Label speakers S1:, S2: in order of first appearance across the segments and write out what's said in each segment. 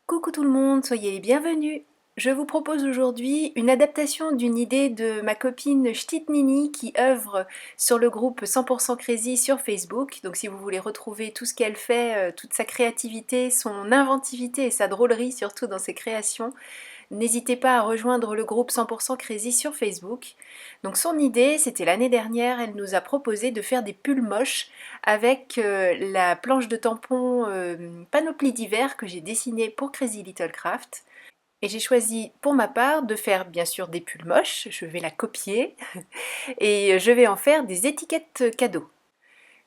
S1: Coucou tout le monde, soyez les bienvenus. Je vous propose aujourd'hui une adaptation d'une idée de ma copine Nini qui œuvre sur le groupe 100% Crazy sur Facebook. Donc si vous voulez retrouver tout ce qu'elle fait, toute sa créativité, son inventivité et sa drôlerie surtout dans ses créations, n'hésitez pas à rejoindre le groupe 100% Crazy sur Facebook. Donc son idée, c'était l'année dernière, elle nous a proposé de faire des pulls moches avec la planche de tampon Panoplie d'hiver que j'ai dessinée pour Crazy Little Craft. Et j'ai choisi pour ma part de faire bien sûr des pulls moches, je vais la copier, et je vais en faire des étiquettes cadeaux.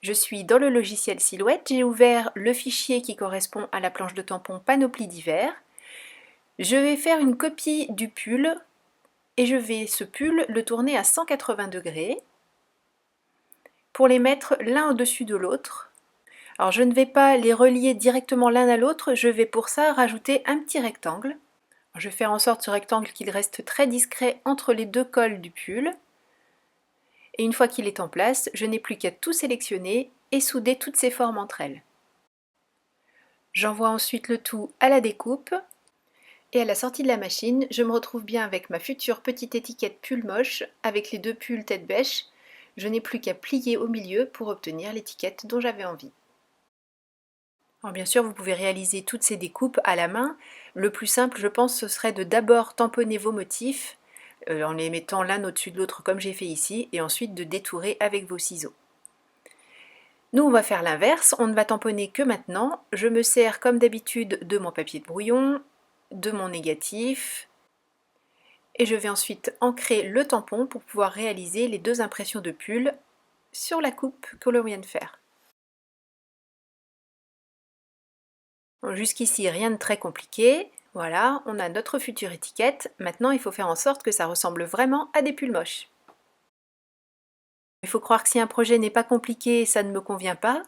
S1: Je suis dans le logiciel Silhouette, j'ai ouvert le fichier qui correspond à la planche de tampon Panoplie d'hiver. Je vais faire une copie du pull et je vais ce pull le tourner à 180 degrés pour les mettre l'un au-dessus de l'autre. Alors je ne vais pas les relier directement l'un à l'autre, je vais pour ça rajouter un petit rectangle. Je vais faire en sorte ce rectangle qu'il reste très discret entre les deux cols du pull. Et une fois qu'il est en place, je n'ai plus qu'à tout sélectionner et souder toutes ces formes entre elles. J'envoie ensuite le tout à la découpe. Et à la sortie de la machine, je me retrouve bien avec ma future petite étiquette pull moche avec les deux pulls tête bêche. Je n'ai plus qu'à plier au milieu pour obtenir l'étiquette dont j'avais envie. Alors bien sûr, vous pouvez réaliser toutes ces découpes à la main. Le plus simple, je pense, ce serait de d'abord tamponner vos motifs en les mettant l'un au-dessus de l'autre comme j'ai fait ici, et ensuite de détourer avec vos ciseaux. Nous, on va faire l'inverse, on ne va tamponner que maintenant. Je me sers comme d'habitude de mon papier de brouillon, de mon négatif, et je vais ensuite ancrer le tampon pour pouvoir réaliser les deux impressions de pull sur la coupe que l'on vient de faire. Jusqu'ici, rien de très compliqué. Voilà, on a notre future étiquette. Maintenant, il faut faire en sorte que ça ressemble vraiment à des pulls moches. Il faut croire que si un projet n'est pas compliqué, ça ne me convient pas.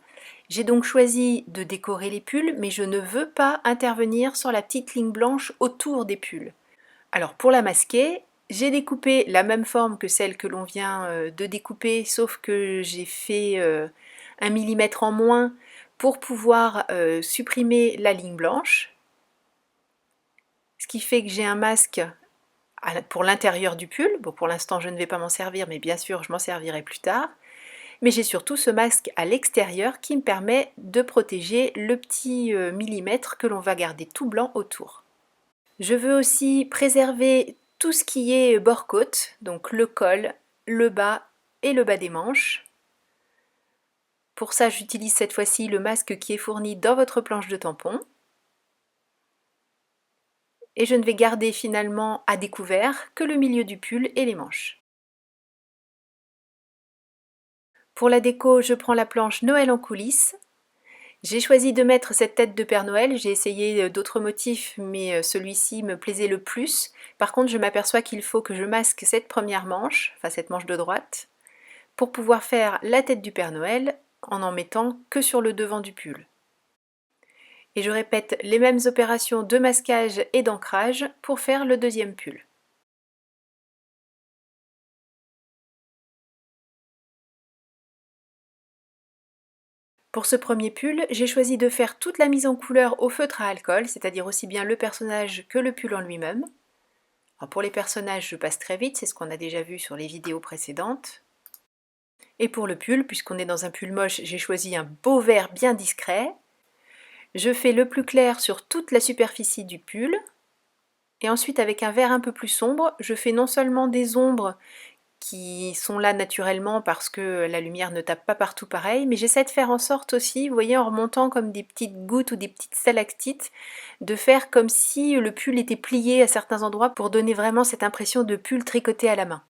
S1: J'ai donc choisi de décorer les pulls, mais je ne veux pas intervenir sur la petite ligne blanche autour des pulls. Alors pour la masquer, j'ai découpé la même forme que celle que l'on vient de découper, sauf que j'ai fait 1 millimètre en moins pour pouvoir supprimer la ligne blanche. Ce qui fait que j'ai un masque pour l'intérieur du pull. Bon, pour l'instant, je ne vais pas m'en servir, mais bien sûr, je m'en servirai plus tard. Mais j'ai surtout ce masque à l'extérieur qui me permet de protéger le petit millimètre que l'on va garder tout blanc autour. Je veux aussi préserver tout ce qui est bord-côte, donc le col, le bas et le bas des manches. Pour ça, j'utilise cette fois-ci le masque qui est fourni dans votre planche de tampon. Et je ne vais garder finalement à découvert que le milieu du pull et les manches. Pour la déco, je prends la planche Noël en coulisses. J'ai choisi de mettre cette tête de Père Noël, j'ai essayé d'autres motifs mais celui-ci me plaisait le plus. Par contre, je m'aperçois qu'il faut que je masque cette première manche, enfin cette manche de droite, pour pouvoir faire la tête du Père Noël en mettant que sur le devant du pull. Et je répète les mêmes opérations de masquage et d'ancrage pour faire le deuxième pull. Pour ce premier pull, j'ai choisi de faire toute la mise en couleur au feutre à alcool, c'est-à-dire aussi bien le personnage que le pull en lui-même. Pour les personnages, je passe très vite, c'est ce qu'on a déjà vu sur les vidéos précédentes. Et pour le pull, puisqu'on est dans un pull moche, j'ai choisi un beau vert bien discret. Je fais le plus clair sur toute la superficie du pull. Et ensuite, avec un vert un peu plus sombre, je fais non seulement des ombres qui sont là naturellement parce que la lumière ne tape pas partout pareil, mais j'essaie de faire en sorte aussi, vous voyez, en remontant comme des petites gouttes ou des petites stalactites, de faire comme si le pull était plié à certains endroits pour donner vraiment cette impression de pull tricoté à la main.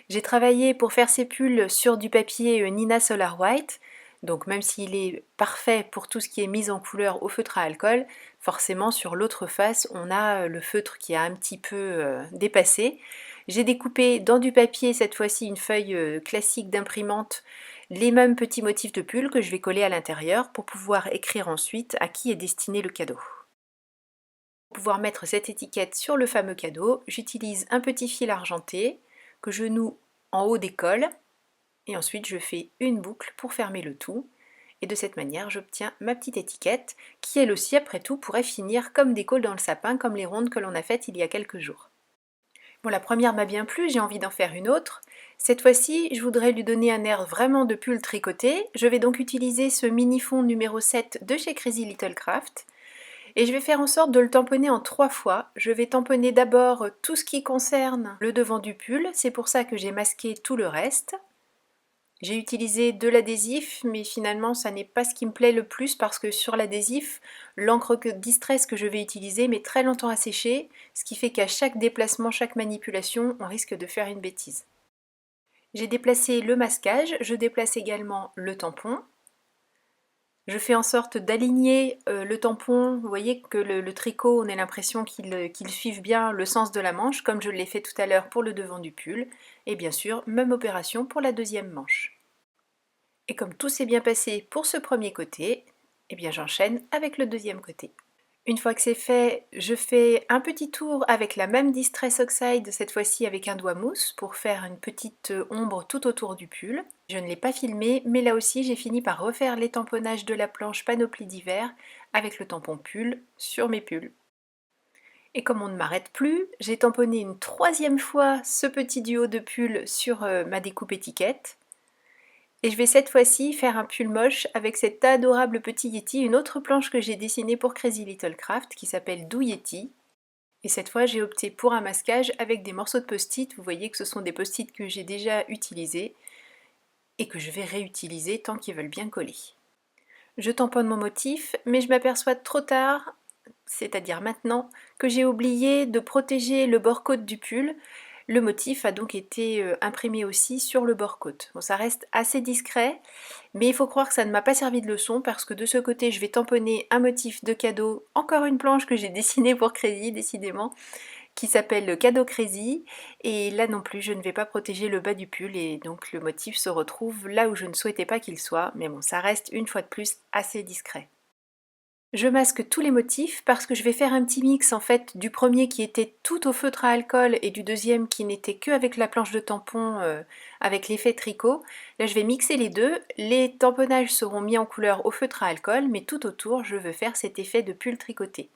S1: J'ai travaillé pour faire ces pulls sur du papier Nina Solar White, donc même s'il est parfait pour tout ce qui est mise en couleur au feutre à alcool, forcément sur l'autre face on a le feutre qui a un petit peu dépassé. J'ai découpé dans du papier cette fois-ci une feuille classique d'imprimante les mêmes petits motifs de pull que je vais coller à l'intérieur pour pouvoir écrire ensuite à qui est destiné le cadeau. Pour pouvoir mettre cette étiquette sur le fameux cadeau, j'utilise un petit fil argenté que je noue en haut des cols et ensuite je fais une boucle pour fermer le tout Et de cette manière, j'obtiens ma petite étiquette qui, elle aussi, après tout, pourrait finir comme des cols dans le sapin, comme les rondes que l'on a faites il y a quelques jours. Bon, la première m'a bien plu, j'ai envie d'en faire une autre. Cette fois-ci, je voudrais lui donner un air vraiment de pull tricoté. Je vais donc utiliser ce mini fond numéro 7 de chez Crazy Little Craft. Et je vais faire en sorte de le tamponner en 3 fois. Je vais tamponner d'abord tout ce qui concerne le devant du pull, c'est pour ça que j'ai masqué tout le reste. J'ai utilisé de l'adhésif, mais finalement ça n'est pas ce qui me plaît le plus parce que sur l'adhésif, l'encre Distress que je vais utiliser met très longtemps à sécher, ce qui fait qu'à chaque déplacement, chaque manipulation, on risque de faire une bêtise. J'ai déplacé le masquage, je déplace également le tampon. Je fais en sorte d'aligner le tampon, vous voyez que le tricot, on a l'impression qu'il suive bien le sens de la manche, comme je l'ai fait tout à l'heure pour le devant du pull. Et bien sûr, même opération pour la deuxième manche. Et comme tout s'est bien passé pour ce premier côté, eh bien j'enchaîne avec le deuxième côté. Une fois que c'est fait, je fais un petit tour avec la même Distress Oxide, cette fois-ci avec un doigt mousse, pour faire une petite ombre tout autour du pull. Je ne l'ai pas filmé, mais là aussi j'ai fini par refaire les tamponnages de la planche panoplie d'hiver avec le tampon pull sur mes pulls. Et comme on ne m'arrête plus, j'ai tamponné une troisième fois ce petit duo de pulls sur ma découpe étiquette. Et je vais cette fois-ci faire un pull moche avec cet adorable petit Yeti, une autre planche que j'ai dessinée pour Crazy Little Craft qui s'appelle Do Yeti. Et cette fois j'ai opté pour un masquage avec des morceaux de post-it, vous voyez que ce sont des post-it que j'ai déjà utilisés et que je vais réutiliser tant qu'ils veulent bien coller. Je tamponne mon motif, mais je m'aperçois trop tard, c'est-à-dire maintenant, que j'ai oublié de protéger le bord-côte du pull. Le motif a donc été imprimé aussi sur le bord-côte. Bon, ça reste assez discret, mais il faut croire que ça ne m'a pas servi de leçon parce que de ce côté, je vais tamponner un motif de cadeau, encore une planche que j'ai dessinée pour Crazy, décidément, qui s'appelle le Cadeau Crazy. Et là non plus, je ne vais pas protéger le bas du pull et donc le motif se retrouve là où je ne souhaitais pas qu'il soit. Mais bon, ça reste une fois de plus assez discret. Je masque tous les motifs parce que je vais faire un petit mix en fait du premier qui était tout au feutre à alcool et du deuxième qui n'était que avec la planche de tampon avec l'effet tricot. Là je vais mixer les deux, les tamponnages seront mis en couleur au feutre à alcool mais tout autour je veux faire cet effet de pull tricoté.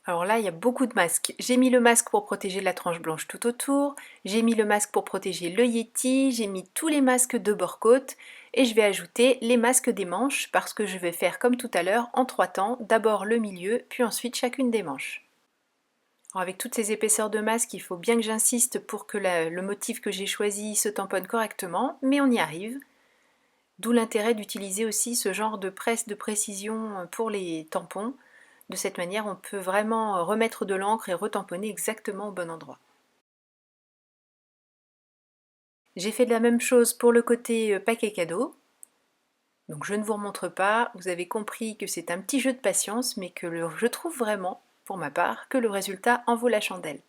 S1: Alors là, il y a beaucoup de masques. J'ai mis le masque pour protéger la tranche blanche tout autour, j'ai mis le masque pour protéger le Yeti, j'ai mis tous les masques de bord-côte et je vais ajouter les masques des manches parce que je vais faire comme tout à l'heure en 3 temps, d'abord le milieu, puis ensuite chacune des manches. Alors avec toutes ces épaisseurs de masque, il faut bien que j'insiste pour que le motif que j'ai choisi se tamponne correctement, mais on y arrive. D'où l'intérêt d'utiliser aussi ce genre de presse de précision pour les tampons. De cette manière, on peut vraiment remettre de l'encre et retamponner exactement au bon endroit. J'ai fait de la même chose pour le côté paquet cadeau. Donc je ne vous remontre pas, vous avez compris que c'est un petit jeu de patience, mais que je trouve vraiment, pour ma part, que le résultat en vaut la chandelle.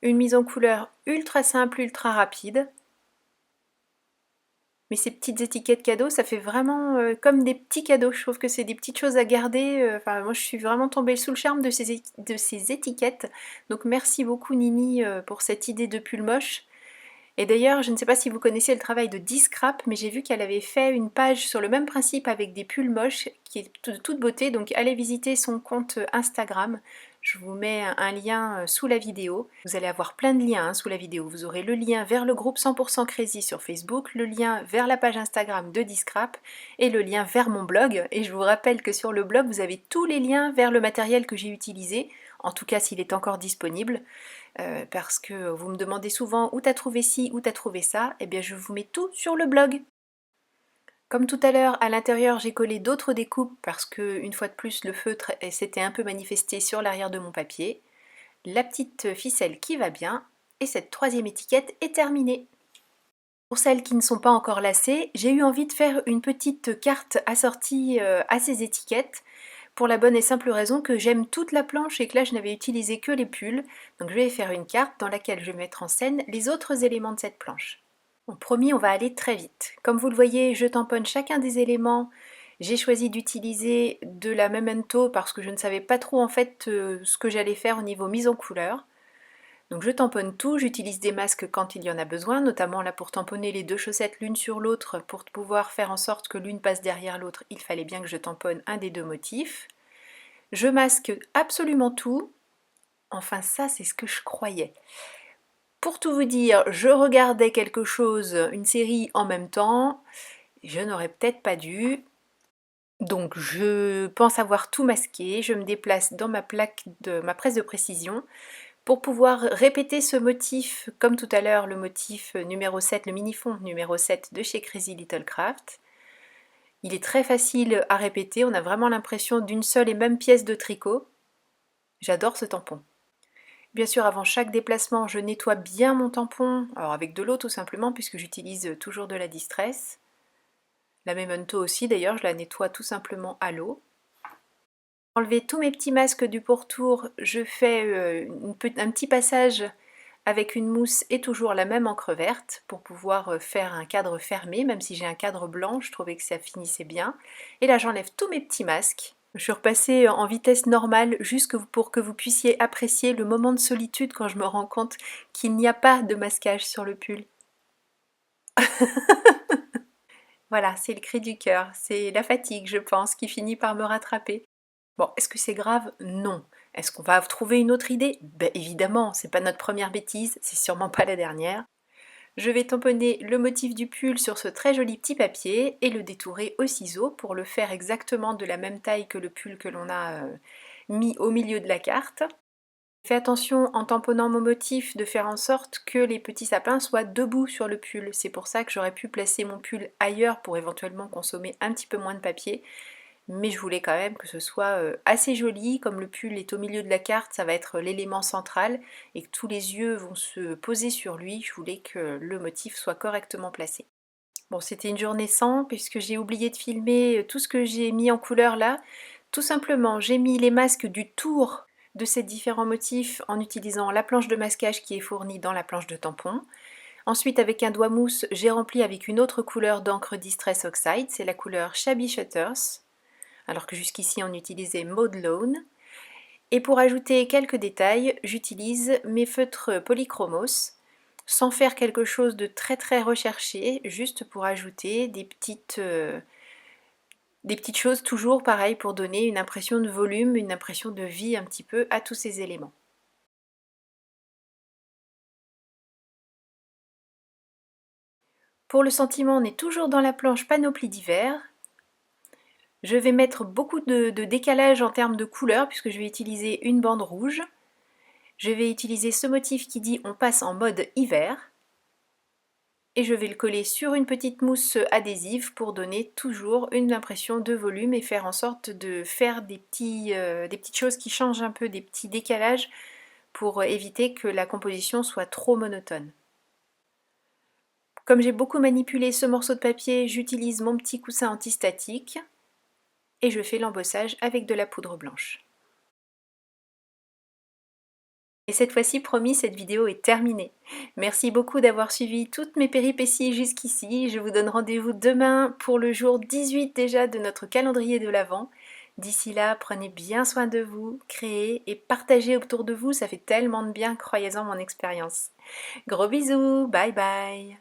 S1: Une mise en couleur ultra simple, ultra rapide. Mais ces petites étiquettes cadeaux, ça fait vraiment comme des petits cadeaux. Je trouve que c'est des petites choses à garder. Enfin, moi, je suis vraiment tombée sous le charme de ces étiquettes. Donc, merci beaucoup, Nini, pour cette idée de pull moche. Et d'ailleurs, je ne sais pas si vous connaissez le travail de Discrap, mais j'ai vu qu'elle avait fait une page sur le même principe avec des pulls moches, qui est de toute beauté. Donc, allez visiter son compte Instagram. Je vous mets un lien sous la vidéo. Vous allez avoir plein de liens sous la vidéo. Vous aurez le lien vers le groupe 100% Crazy sur Facebook, le lien vers la page Instagram de Discrap et le lien vers mon blog. Et je vous rappelle que sur le blog, vous avez tous les liens vers le matériel que j'ai utilisé, en tout cas s'il est encore disponible. Parce que vous me demandez souvent où t'as trouvé ci, où t'as trouvé ça, et bien je vous mets tout sur le blog. Comme tout à l'heure, à l'intérieur j'ai collé d'autres découpes parce que une fois de plus le feutre s'était un peu manifesté sur l'arrière de mon papier. La petite ficelle qui va bien, et cette troisième étiquette est terminée. Pour celles qui ne sont pas encore lacées, j'ai eu envie de faire une petite carte assortie à ces étiquettes. Pour la bonne et simple raison que j'aime toute la planche et que là je n'avais utilisé que les pulls. Donc je vais faire une carte dans laquelle je vais mettre en scène les autres éléments de cette planche. Bon, promis, on va aller très vite. Comme vous le voyez, je tamponne chacun des éléments. J'ai choisi d'utiliser de la Memento parce que je ne savais pas trop en fait ce que j'allais faire au niveau mise en couleur. Donc je tamponne tout, j'utilise des masques quand il y en a besoin, notamment là pour tamponner les deux chaussettes l'une sur l'autre, pour pouvoir faire en sorte que l'une passe derrière l'autre, il fallait bien que je tamponne un des deux motifs. Je masque absolument tout, enfin ça c'est ce que je croyais. Pour tout vous dire, je regardais quelque chose, une série en même temps, je n'aurais peut-être pas dû. Donc je pense avoir tout masqué, je me déplace dans ma presse de précision pour pouvoir répéter ce motif, comme tout à l'heure le motif numéro 7, le mini-fond numéro 7 de chez Crazy Little Craft. Il est très facile à répéter, on a vraiment l'impression d'une seule et même pièce de tricot. J'adore ce tampon. Bien sûr, avant chaque déplacement, je nettoie bien mon tampon, alors avec de l'eau tout simplement, puisque j'utilise toujours de la Distress. La Memento aussi, d'ailleurs, je la nettoie tout simplement à l'eau. Pour enlever tous mes petits masques du pourtour, je fais un petit passage avec une mousse et toujours la même encre verte pour pouvoir faire un cadre fermé, même si j'ai un cadre blanc, je trouvais que ça finissait bien. Et là, j'enlève tous mes petits masques. Je suis repassée en vitesse normale juste pour que vous puissiez apprécier le moment de solitude quand je me rends compte qu'il n'y a pas de masquage sur le pull. Voilà, c'est le cri du cœur, c'est la fatigue, je pense, qui finit par me rattraper. Bon, est-ce que c'est grave? Non. Est-ce qu'on va trouver une autre idée? Ben évidemment, c'est pas notre première bêtise, c'est sûrement pas la dernière. Je vais tamponner le motif du pull sur ce très joli petit papier et le détourer au ciseau pour le faire exactement de la même taille que le pull que l'on a mis au milieu de la carte. Fais attention en tamponnant mon motif de faire en sorte que les petits sapins soient debout sur le pull. C'est pour ça que j'aurais pu placer mon pull ailleurs pour éventuellement consommer un petit peu moins de papier. Mais je voulais quand même que ce soit assez joli, comme le pull est au milieu de la carte, ça va être l'élément central et que tous les yeux vont se poser sur lui, je voulais que le motif soit correctement placé. Bon, c'était une journée sans, puisque j'ai oublié de filmer tout ce que j'ai mis en couleur là. Tout simplement, j'ai mis les masques du tour de ces différents motifs en utilisant la planche de masquage qui est fournie dans la planche de tampon. Ensuite, avec un doigt mousse, j'ai rempli avec une autre couleur d'encre Distress Oxide, c'est la couleur Shabby Shutters, alors que jusqu'ici on utilisait Maud Lone. Et pour ajouter quelques détails, j'utilise mes feutres polychromos, sans faire quelque chose de très très recherché, juste pour ajouter des petites choses toujours pareil pour donner une impression de volume, une impression de vie un petit peu à tous ces éléments. Pour le sentiment, on est toujours dans la planche panoplie d'hiver. Je vais mettre beaucoup de décalage en termes de couleurs puisque je vais utiliser une bande rouge. Je vais utiliser ce motif qui dit on passe en mode hiver. Et je vais le coller sur une petite mousse adhésive pour donner toujours une impression de volume et faire en sorte de faire des petites choses qui changent un peu, des petits décalages pour éviter que la composition soit trop monotone. Comme j'ai beaucoup manipulé ce morceau de papier, j'utilise mon petit coussin antistatique et je fais l'embossage avec de la poudre blanche. Et cette fois-ci, promis, cette vidéo est terminée. Merci beaucoup d'avoir suivi toutes mes péripéties jusqu'ici. Je vous donne rendez-vous demain pour le jour 18 déjà de notre calendrier de l'Avent. D'ici là, prenez bien soin de vous, créez et partagez autour de vous, ça fait tellement de bien, croyez-en mon expérience. Gros bisous, bye bye.